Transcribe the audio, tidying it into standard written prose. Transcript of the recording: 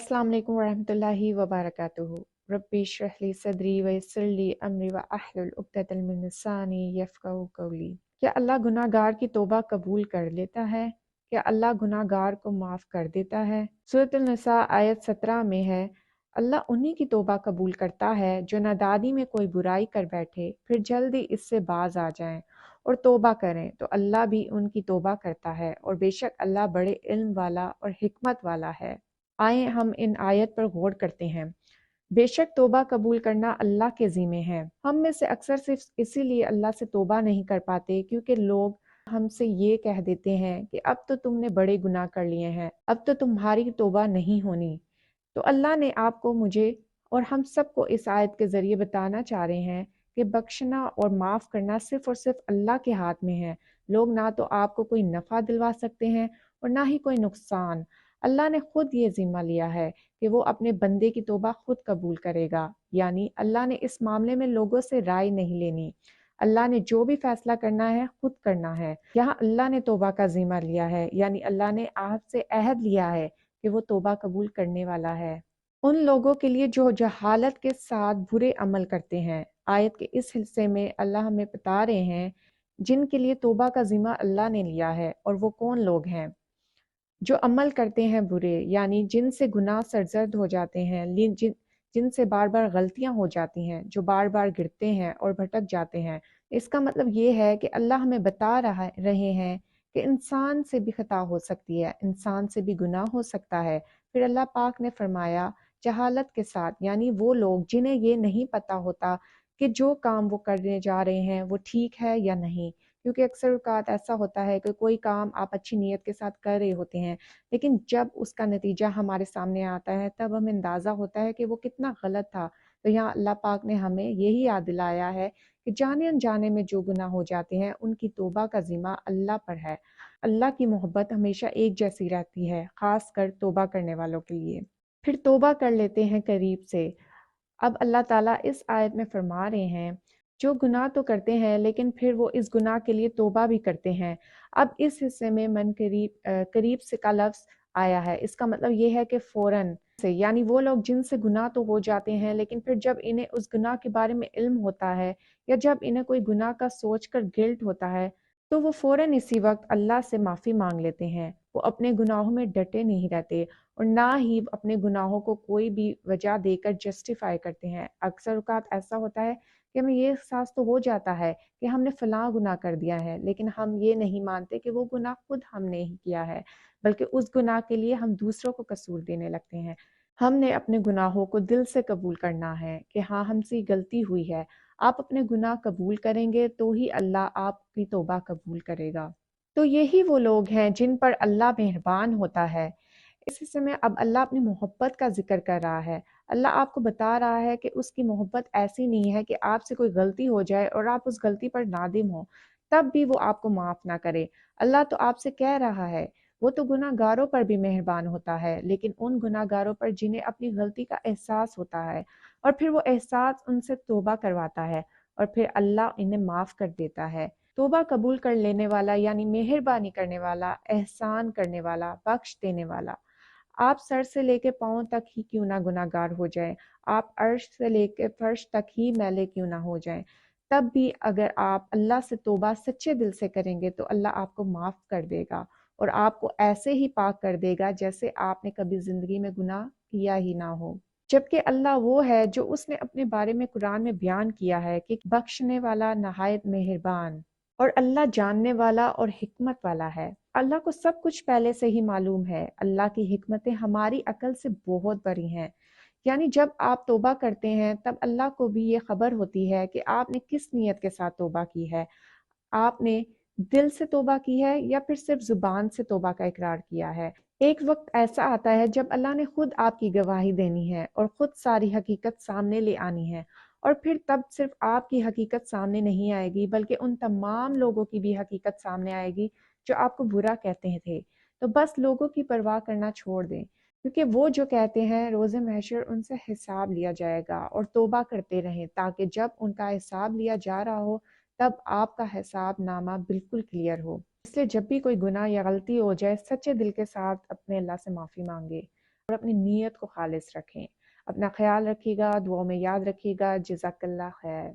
अस्सलाम वालेकुम वरहमतुल्लाहि वबरकातुहू। रब्बि इश्रह ली सदरी वयस्सिर ली अमरी वअहलुल उक़दतम मिन लिसानी यफ़क़हू क़ौली। क्या अल्लाह गुनाहगार की तौबा कबूल कर लेता है? क्या अल्लाह गुनाहगार को माफ़ कर देता है? सूरत अन-निसा आयत 17 में है, अल्लाह उन्हीं की तौबा कबूल करता है जो नादानी में कोई बुराई कर बैठे फिर जल्दी इससे बाज आ जाएं और तौबा करें तो अल्लाह भी उनकी तौबा करता है और बेशक अल्लाह बड़े इल्म वाला और हिकमत वाला है। आइए हम इन आयत पर गौर करते हैं। बेशक तौबा कबूल करना अल्लाह के ज़िम्मे है। हम में से अक्सर सिर्फ इसीलिए अल्लाह से तौबा नहीं कर पाते क्योंकि लोग हमसे ये कह देते हैं कि अब तो तुमने बड़े गुनाह कर लिए हैं, अब तो तुम्हारी तौबा नहीं होनी। तो अल्लाह ने आपको, मुझे और हम सबको इस आयत के ज़रिए बताना चाह रहे हैं कि बख्शना और माफ़ करना सिर्फ़ और सिर्फ अल्लाह के हाथ में है। लोग ना तो आपको कोई नफ़ा दिलवा सकते हैं और ना ही कोई नुकसान। अल्लाह ने खुद ये ज़िम्मा लिया है कि वो अपने बंदे की तौबा खुद कबूल करेगा। यानी अल्लाह ने इस मामले में लोगों से राय नहीं लेनी। अल्लाह ने जो भी फैसला करना है खुद करना है। यहाँ अल्लाह ने तौबा का ज़िम्मा लिया है, यानी अल्लाह ने आपसे अहद लिया है कि वो तौबा कबूल करने वाला है। उन लोगों के लिए जो जहालत के साथ बुरे अमल करते हैं, आयत के इस हिस्से में अल्लाह हमें बता रहे हैं जिनके लिए तौबा का ज़िम्मा अल्लाह ने लिया है, और वो कौन लोग हैं? जो अमल करते हैं बुरे, यानी जिनसे गुनाह सरजद हो जाते हैं, जिनसे बार बार गलतियां हो जाती हैं, जो बार बार गिरते हैं और भटक जाते हैं। इसका मतलब ये है कि अल्लाह हमें बता रहे हैं कि इंसान से भी खता हो सकती है, इंसान से भी गुनाह हो सकता है। फिर अल्लाह पाक ने फरमाया जहालत के साथ, यानी वो लोग जिन्हें ये नहीं पता होता कि जो काम वो करने जा रहे हैं वो ठीक है या नहीं। क्योंकि अक्सर औक़ात ऐसा होता है कि कोई काम आप अच्छी नीयत के साथ कर रहे होते हैं, लेकिन जब उसका नतीजा हमारे सामने आता है तब हमें अंदाज़ा होता है कि वो कितना गलत था। तो यहाँ अल्लाह पाक ने हमें यही याद दिलाया है कि जाने अनजाने में जो गुनाह हो जाते हैं उनकी तौबा का ज़िम्मा अल्लाह पर है। अल्लाह की मोहब्बत हमेशा एक जैसी रहती है, ख़ास कर तौबा करने वालों के लिए। फिर तौबा कर लेते हैं करीब से। अब अल्लाह ताला इस आयत में फरमा रहे हैं, जो गुनाह तो करते हैं लेकिन फिर वो इस गुनाह के लिए तौबा भी करते हैं। अब इस हिस्से में करीब से का लफ्ज़ आया है। इसका मतलब ये है कि फ़ौरन से, यानी वो लोग जिनसे गुनाह तो हो जाते हैं लेकिन फिर जब इन्हें उस गुनाह के बारे में इल्म होता है या जब इन्हें कोई गुनाह का सोचकर गिल्ट होता है, तो वो फ़ौरन इसी वक्त अल्लाह से माफ़ी मांग लेते हैं। वो अपने गुनाहों में डटे नहीं रहते और ना ही अपने गुनाहों को कोई भी वजह देकर जस्टिफाई करते हैं। अक्सर औक़ात ऐसा होता है कि हमें ये एहसास तो हो जाता है कि हमने फ़लाँ गुनाह कर दिया है, लेकिन हम ये नहीं मानते कि वो गुनाह खुद हमने ही किया है, बल्कि उस गुनाह के लिए हम दूसरों को कसूर देने लगते हैं। हमने अपने गुनाहों को दिल से कबूल करना है कि हाँ, हमसे गलती हुई है। आप अपने गुनाह कबूल करेंगे तो ही अल्लाह आपकी तौबा कबूल करेगा। तो यही वो लोग हैं जिन पर अल्लाह मेहरबान होता है। इस हिस्से में अब अल्लाह अपनी मोहब्बत का ज़िक्र कर रहा है। अल्लाह आपको बता रहा है कि उसकी मोहब्बत ऐसी नहीं है कि आपसे कोई गलती हो जाए और आप उस गलती पर नादिम हो, तब भी वो आपको माफ़ ना करे। अल्लाह तो आपसे कह रहा है, वो तो गुनाहगारों पर भी मेहरबान होता है, लेकिन उन गुनाहगारों पर जिन्हें अपनी गलती का एहसास होता है और फिर वो एहसास उनसे तौबा करवाता है और फिर अल्लाह इन्हें माफ़ कर देता है। तौबा कबूल कर लेने वाला, यानी मेहरबानी करने वाला, एहसान करने वाला, बख्श देने वाला। आप सर से लेके पाँव तक ही क्यों ना गुनाहगार हो जाएं, आप अर्श से लेके फर्श तक ही मैले क्यों ना हो जाएं, तब भी अगर आप अल्लाह से तौबा सच्चे दिल से करेंगे तो अल्लाह आपको माफ़ कर देगा और आपको ऐसे ही पाक कर देगा जैसे आपने कभी ज़िंदगी में गुनाह किया ही ना हो। जबकि अल्लाह वो है जो उसने अपने बारे में कुरान में बयान किया है कि बख्शने वाला, नहायत मेहरबान, और अल्लाह जानने वाला और हिकमत वाला है। अल्लाह को सब कुछ पहले से ही मालूम है। अल्लाह की हिकमतें हमारी अकल से बहुत बड़ी हैं। यानी जब आप तौबा करते हैं तब अल्लाह को भी ये खबर होती है कि आपने किस नीयत के साथ तौबा की है। आपने दिल से तौबा की है या फिर सिर्फ जुबान से तौबा का इकरार किया है। एक वक्त ऐसा आता है जब अल्लाह ने खुद आपकी गवाही देनी है और खुद सारी हकीकत सामने ले आनी है, और फिर तब सिर्फ आपकी हकीकत सामने नहीं आएगी बल्कि उन तमाम लोगों की भी हकीकत सामने आएगी जो आपको बुरा कहते थे। तो बस लोगों की परवाह करना छोड़ दें, क्योंकि वो जो कहते हैं रोज़े महशर उनसे हिसाब लिया जाएगा, और तौबा करते रहें ताकि जब उनका हिसाब लिया जा रहा हो तब आपका हिसाब नामा बिल्कुल क्लियर हो। इसलिए जब भी कोई गुनाह या गलती हो जाए, सच्चे दिल के साथ अपने अल्लाह से माफ़ी मांगे। اور اپنی نیت کو خالص رکھیں۔ اپنا خیال رکھیے گا، دعاؤں میں یاد رکھیے گا۔ جزاک اللہ خیر۔